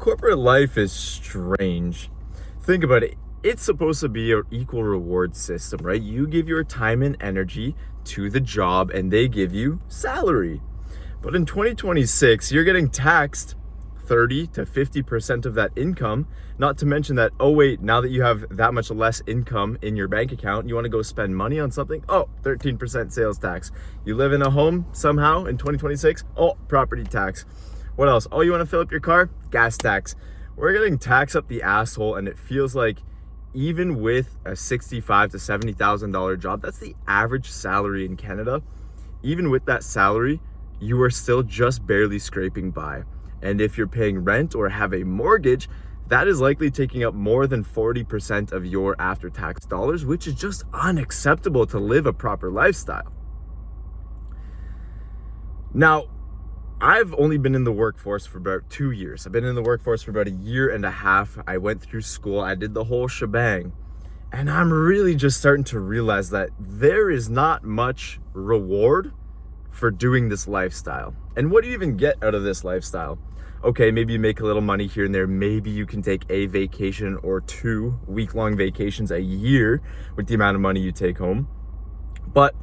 Corporate life is strange. Think about it. It's supposed to be an equal reward system, right? You give your time and energy to the job and they give you salary. But in 2026, you're getting taxed 30 to 50% of that income, not to mention that, oh wait, now that you have that much less income in your bank account, you want to go spend money on something? Oh, 13% sales tax. You live in a home somehow in 2026? Oh, property tax. What else? Oh, you want to fill up your car? Gas tax. We're getting taxed up the asshole, and it feels like even with a $65,000 to $70,000 job, that's the average salary in Canada. Even with that salary, you are still just barely scraping by. And if you're paying rent or have a mortgage, that is likely taking up more than 40% of your after-tax dollars, which is just unacceptable to live a proper lifestyle. Now, I've only been in the workforce for about 2 years. I've been in the workforce for about a year and a half. I went through school, I did the whole shebang. And I'm really just starting to realize that there is not much reward for doing this lifestyle. And what do you even get out of this lifestyle? Okay, maybe you make a little money here and there. Maybe you can take a vacation or 2 week-long vacations a year with the amount of money you take home. But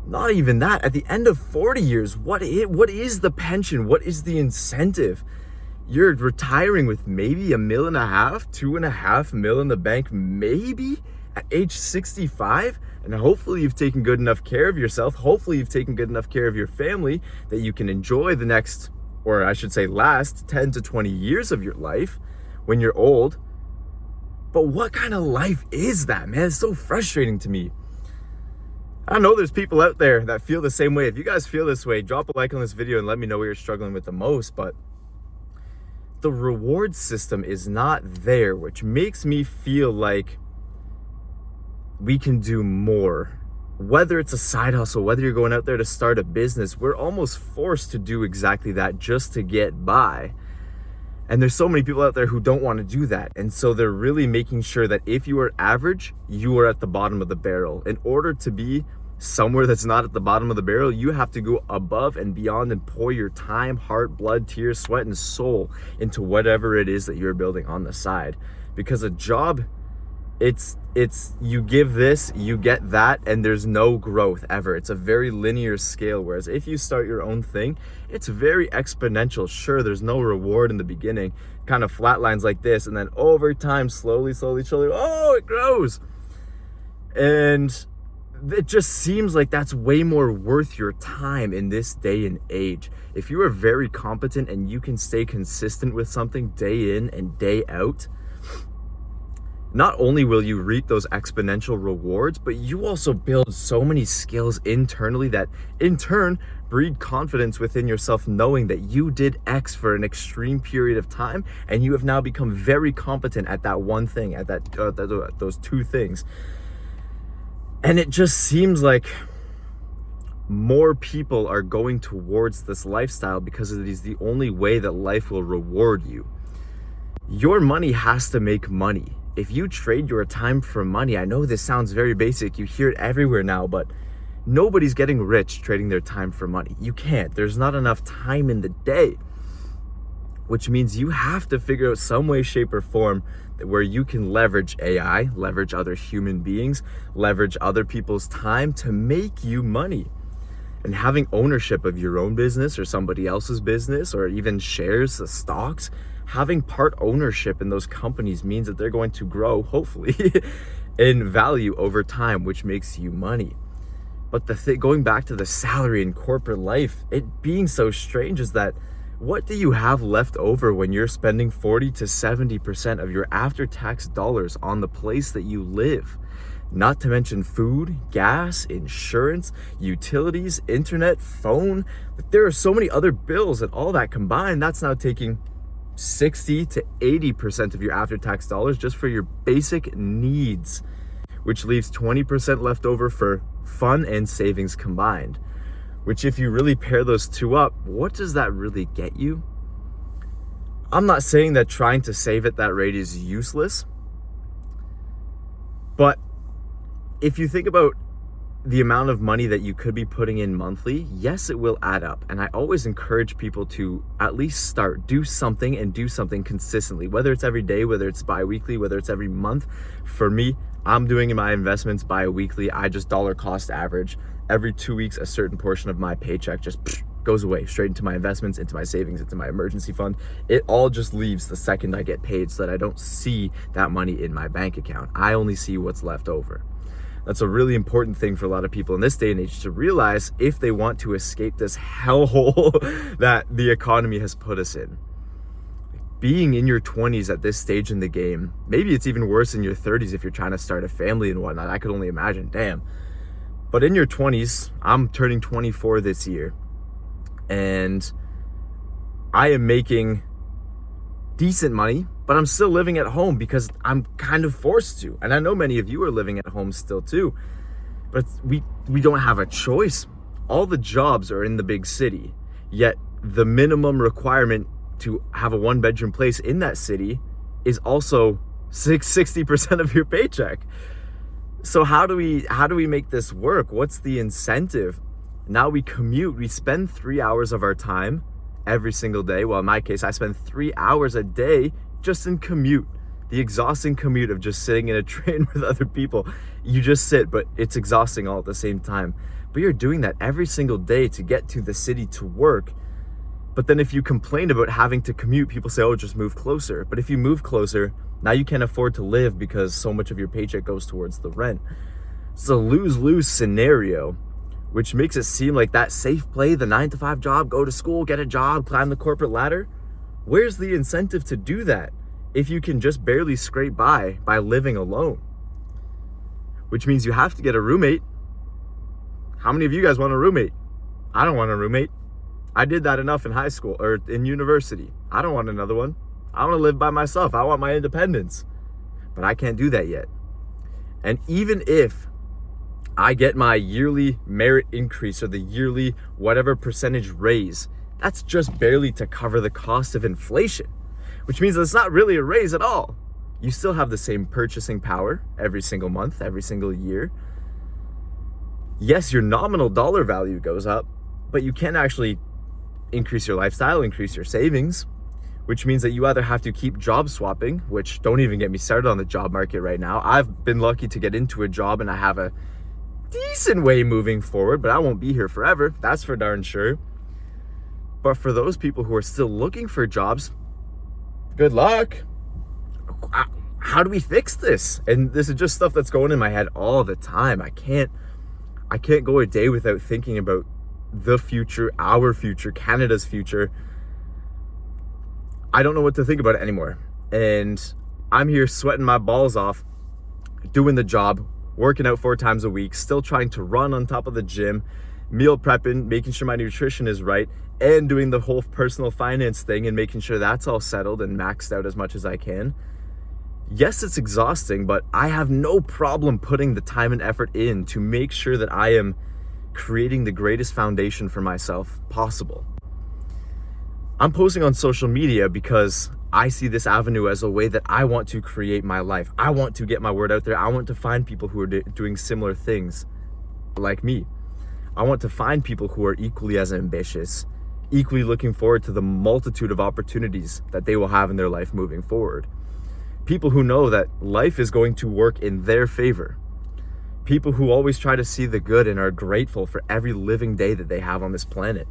not even that. At the end of 40 years, what is the pension? What is the incentive? You're retiring with maybe $1.5 million, $2.5 million in the bank, maybe at age 65. And hopefully you've taken good enough care of yourself. Hopefully you've taken good enough care of your family that you can enjoy the next, or I should say last 10 to 20 years of your life when you're old. But what kind of life is that, man? It's so frustrating to me. I know there's people out there that feel the same way. If you guys feel this way, drop a like on this video and let me know what you're struggling with the most. But the reward system is not there, which makes me feel like we can do more. Whether it's a side hustle, whether you're going out there to start a business, we're almost forced to do exactly that just to get by. And there's so many people out there who don't want to do that. And so they're really making sure that if you are average, you are at the bottom of the barrel. In order to be somewhere that's not at the bottom of the barrel, you have to go above and beyond and pour your time, heart, blood, tears, sweat, and soul into whatever it is that you're building on the side. Because a job, it's you give this, you get that, and there's no growth ever. It's a very linear scale. Whereas if you start your own thing, it's very exponential. Sure, there's no reward in the beginning, kind of flatlines like this, and then over time, slowly, oh, it grows. And it just seems like that's way more worth your time in this day and age. If you are very competent and you can stay consistent with something day in and day out, not only will you reap those exponential rewards, but you also build so many skills internally that in turn breed confidence within yourself, knowing that you did X for an extreme period of time and you have now become very competent at that one thing, at that those 2 things. And it just seems like more people are going towards this lifestyle because it is the only way that life will reward you. Your money has to make money. If you trade your time for money, I know this sounds very basic, you hear it everywhere now, but nobody's getting rich trading their time for money. You can't. There's not enough time in the day, which means you have to figure out some way, shape, or form where you can leverage AI, leverage other human beings, leverage other people's time to make you money. And having ownership of your own business or somebody else's business, or even shares, the stocks, having part ownership in those companies means that they're going to grow, hopefully, in value over time, which makes you money. But going back to the salary in corporate life, it being so strange is that what do you have left over when you're spending 40 to 70% of your after-tax dollars on the place that you live? Not to mention food, gas, insurance, utilities, internet, phone. There are so many other bills, and all that combined, that's now taking 60 to 80% of your after-tax dollars just for your basic needs, which leaves 20% left over for fun and savings combined. Which, if you really pair those 2 up, what does that really get you? I'm not saying that trying to save at that rate is useless, but if you think about the amount of money that you could be putting in monthly, yes, it will add up. And I always encourage people to at least do something and do something consistently, whether it's every day, whether it's bi-weekly, whether it's every month. For me, I'm doing my investments bi-weekly. I just dollar cost average. Every 2 weeks, a certain portion of my paycheck just goes away straight into my investments, into my savings, into my emergency fund. It all just leaves the second I get paid, so that I don't see that money in my bank account. I only see what's left over. That's a really important thing for a lot of people in this day and age to realize if they want to escape this hellhole that the economy has put us in. Being in your 20s at this stage in the game, maybe it's even worse in your 30s if you're trying to start a family and whatnot. I could only imagine, damn. But in your 20s, I'm turning 24 this year, and I am making decent money, but I'm still living at home because I'm kind of forced to. And I know many of you are living at home still too, but we don't have a choice. All the jobs are in the big city, yet the minimum requirement to have a 1-bedroom place in that city is also 60% of your paycheck. So how do we make this work? What's the incentive? Now we commute, we spend 3 hours of our time every single day. Well, in my case, I spend 3 hours a day just in commute. The exhausting commute of just sitting in a train with other people. You just sit, but it's exhausting all at the same time. But you're doing that every single day to get to the city to work. But then if you complain about having to commute, people say, oh, just move closer. But if you move closer, now you can't afford to live because so much of your paycheck goes towards the rent. It's a lose-lose scenario, which makes it seem like that safe play, the 9-to-5 job, go to school, get a job, climb the corporate ladder. Where's the incentive to do that if you can just barely scrape by living alone? Which means you have to get a roommate. How many of you guys want a roommate? I don't want a roommate. I did that enough in high school or in university. I don't want another one. I want to live by myself. I want my independence. But I can't do that yet. And even if I get my yearly merit increase or the yearly whatever percentage raise, that's just barely to cover the cost of inflation, which means it's not really a raise at all. You still have the same purchasing power every single month, every single year. Yes, your nominal dollar value goes up, but you can't actually increase your lifestyle, increase your savings, which means that you either have to keep job swapping, which don't even get me started on the job market right now. I've been lucky to get into a job and I have a decent way moving forward, but I won't be here forever. That's for darn sure. But for those people who are still looking for jobs, good luck. How do we fix this? And this is just stuff that's going in my head all the time. I can't go a day without thinking about the future, our future, Canada's future. I don't know what to think about it anymore. And I'm here sweating my balls off, doing the job, working out 4 times a week, still trying to run on top of the gym, meal prepping, making sure my nutrition is right, and doing the whole personal finance thing and making sure that's all settled and maxed out as much as I can. Yes, it's exhausting, but I have no problem putting the time and effort in to make sure that I am creating the greatest foundation for myself possible. I'm posting on social media because I see this avenue as a way that I want to create my life. I want to get my word out there. I want to find people who are doing similar things like me. I want to find people who are equally as ambitious, equally looking forward to the multitude of opportunities that they will have in their life moving forward. People who know that life is going to work in their favor. People who always try to see the good and are grateful for every living day that they have on this planet.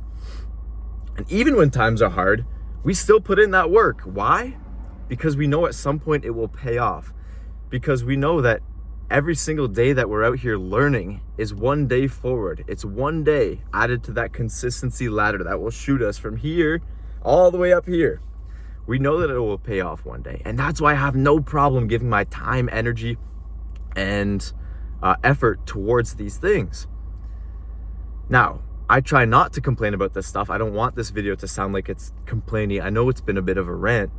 And even when times are hard, we still put in that work. Why? Because we know at some point it will pay off. Because we know that every single day that we're out here learning is one day forward. It's one day added to that consistency ladder that will shoot us from here all the way up here. We know that it will pay off one day. And that's why I have no problem giving my time, energy, and effort towards these things. Now, I try not to complain about this stuff. I don't want this video to sound like it's complaining. I know it's been a bit of a rant.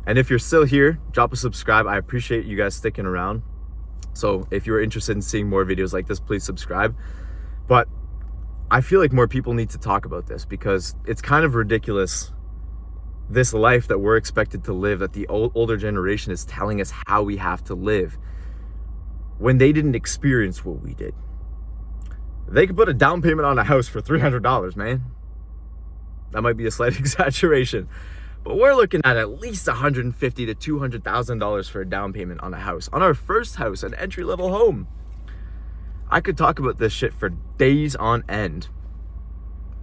And if you're still here, drop a subscribe. I appreciate you guys sticking around. So if you're interested in seeing more videos like this, please subscribe. But I feel like more people need to talk about this because it's kind of ridiculous, this life that we're expected to live, that the older generation is telling us how we have to live when they didn't experience what we did. They could put a down payment on a house for $300, man. That might be a slight exaggeration, but we're looking at least $150,000 to $200,000 for a down payment on a house, on our first house, an entry-level home. I could talk about this shit for days on end,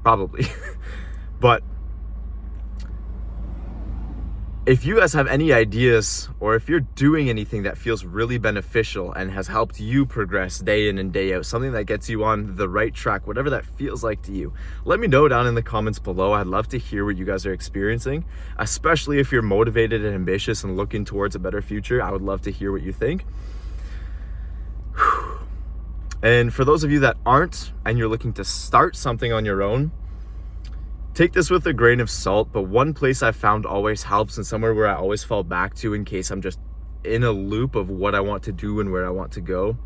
probably. But if you guys have any ideas, or if you're doing anything that feels really beneficial and has helped you progress day in and day out, something that gets you on the right track, whatever that feels like to you, let me know down in the comments below. I'd love to hear what you guys are experiencing, especially if you're motivated and ambitious and looking towards a better future. I would love to hear what you think. And for those of you that aren't, and you're looking to start something on your own, take this with a grain of salt, but one place I found always helps, and somewhere where I always fall back to in case I'm just in a loop of what I want to do and where I want to go.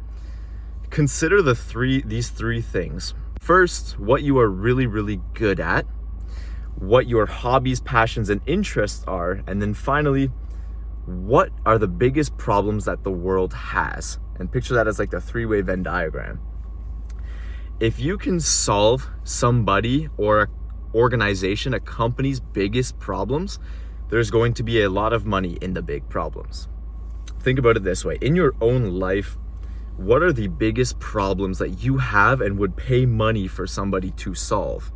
Consider these three things. First, what you are really, really good at, what your hobbies, passions, and interests are, and then finally, what are the biggest problems that the world has? And picture that as like the three-way Venn diagram. If you can solve somebody or organization, a company's biggest problems, there's going to be a lot of money in the big problems. Think about it this way. In your own life, what are the biggest problems that you have and would pay money for somebody to solve?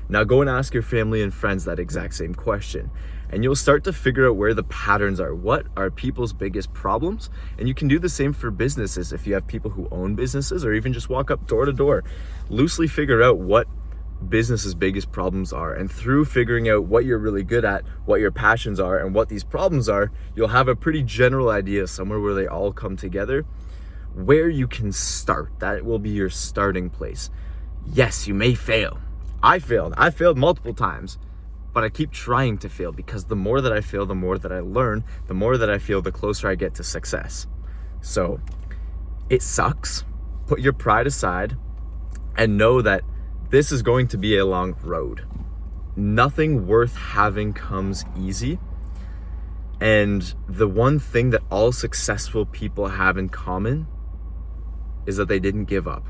Now go and ask your family and friends that exact same question, and you'll start to figure out where the patterns are. What are people's biggest problems? And you can do the same for businesses. If you have people who own businesses, or even just walk up door to door, loosely figure out what business's biggest problems are, and through figuring out what you're really good at, what your passions are, and what these problems are, you'll have a pretty general idea somewhere where they all come together, where you can start. That will be your starting place. Yes, you may fail. I failed multiple times, but I keep trying to fail, because the more that I fail, the more that I learn, the more that I feel, the closer I get to success. So it sucks. Put your pride aside and know that this is going to be a long road. Nothing worth having comes easy. And the one thing that all successful people have in common is that they didn't give up.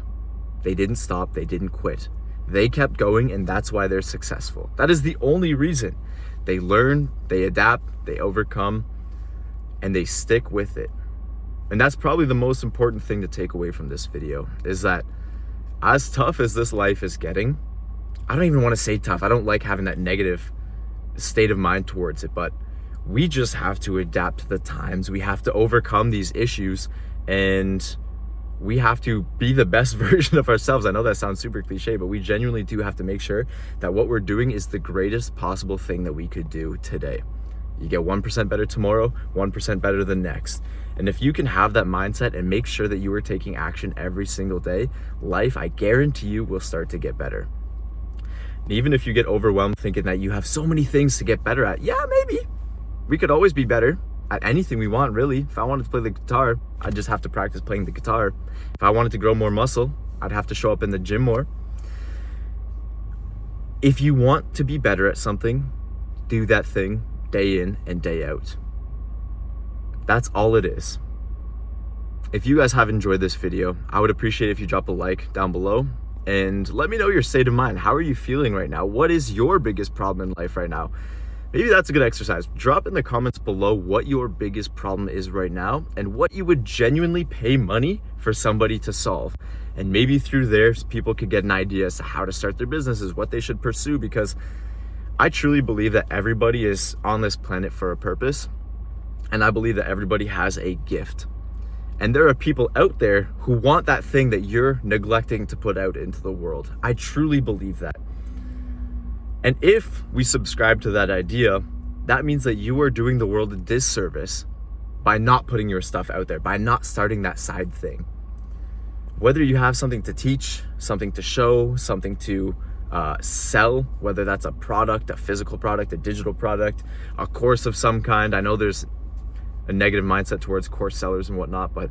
They didn't stop. They didn't quit. They kept going, and that's why they're successful. That is the only reason. They learn, they adapt, they overcome, and they stick with it. And that's probably the most important thing to take away from this video, is that as tough as this life is getting, I don't even want to say tough. I don't like having that negative state of mind towards it, but we just have to adapt to the times. We have to overcome these issues, and we have to be the best version of ourselves. I know that sounds super cliche, but we genuinely do have to make sure that what we're doing is the greatest possible thing that we could do today. You get 1% better tomorrow, 1% better the next. And if you can have that mindset and make sure that you are taking action every single day, life, I guarantee you, will start to get better. And even if you get overwhelmed thinking that you have so many things to get better at, yeah, maybe. We could always be better at anything we want, really. If I wanted to play the guitar, I'd just have to practice playing the guitar. If I wanted to grow more muscle, I'd have to show up in the gym more. If you want to be better at something, do that thing day in and day out. That's all it is. If you guys have enjoyed this video, I would appreciate if you drop a like down below and let me know your state of mind. How are you feeling right now? What is your biggest problem in life right now? Maybe that's a good exercise. Drop in the comments below what your biggest problem is right now and what you would genuinely pay money for somebody to solve. And maybe through there, people could get an idea as to how to start their businesses, what they should pursue, because I truly believe that everybody is on this planet for a purpose. And I believe that everybody has a gift. And there are people out there who want that thing that you're neglecting to put out into the world. I truly believe that. And if we subscribe to that idea, that means that you are doing the world a disservice by not putting your stuff out there, by not starting that side thing. Whether you have something to teach, something to show, something to sell, whether that's a product, a physical product, a digital product, a course of some kind. I know there's a negative mindset towards course sellers and whatnot, but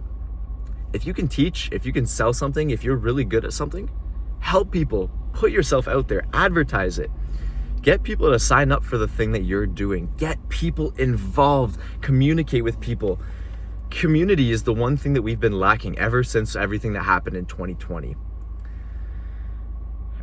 if you can teach, if you can sell something, if you're really good at something, help people, put yourself out there, advertise it. Get people to sign up for the thing that you're doing. Get people involved, communicate with people. Community is the one thing that we've been lacking ever since everything that happened in 2020.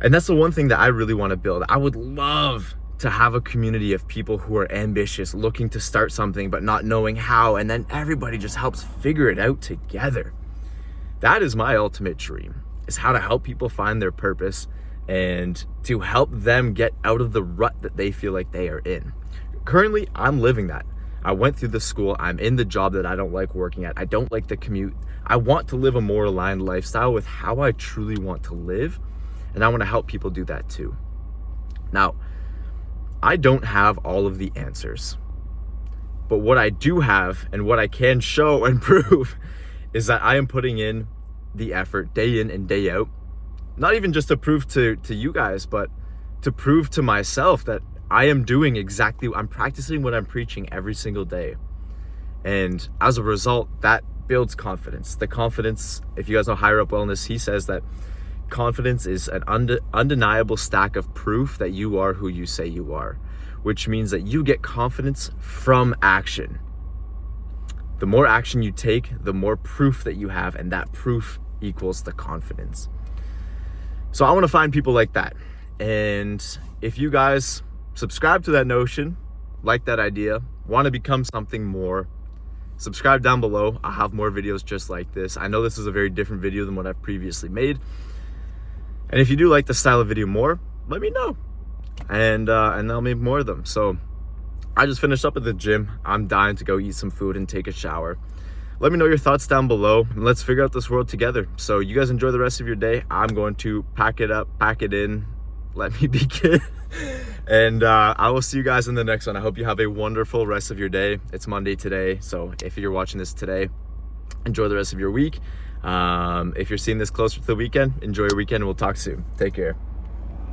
And that's the one thing that I really want to build. I would love to have a community of people who are ambitious, looking to start something but not knowing how, and then everybody just helps figure it out together. That is my ultimate dream, is how to help people find their purpose and to help them get out of the rut that they feel like they are in. Currently, I'm living that. I went through the school, I'm in the job that I don't like working at, I don't like the commute. I want to live a more aligned lifestyle with how I truly want to live, and I want to help people do that too. Now, I don't have all of the answers, but what I do have and what I can show and prove is that I am putting in the effort day in and day out, not even just to prove to you guys, but to prove to myself that I am doing I'm practicing what I'm preaching every single day. And as a result, that builds confidence. The confidence, if you guys know Higher Up Wellness, he says that confidence is an undeniable stack of proof that you are who you say you are, which means that you get confidence from action. The more action you take, the more proof that you have, and that proof equals the confidence. So I want to find people like that. And if you guys subscribe to that notion, like that idea, want to become something more, subscribe down below. I'll have more videos just like this. I know this is a very different video than what I've previously made. And if you do like the style of video more, let me know. And I'll make more of them. So I just finished up at the gym. I'm dying to go eat some food and take a shower. Let me know your thoughts down below, and let's figure out this world together. So you guys enjoy the rest of your day. I'm going to pack it up, pack it in, let me begin. And I will see you guys in the next one. I hope you have a wonderful rest of your day. It's Monday today, so if you're watching this today, enjoy the rest of your week. If you're seeing this closer to the weekend, enjoy your weekend, and we'll talk soon. Take care.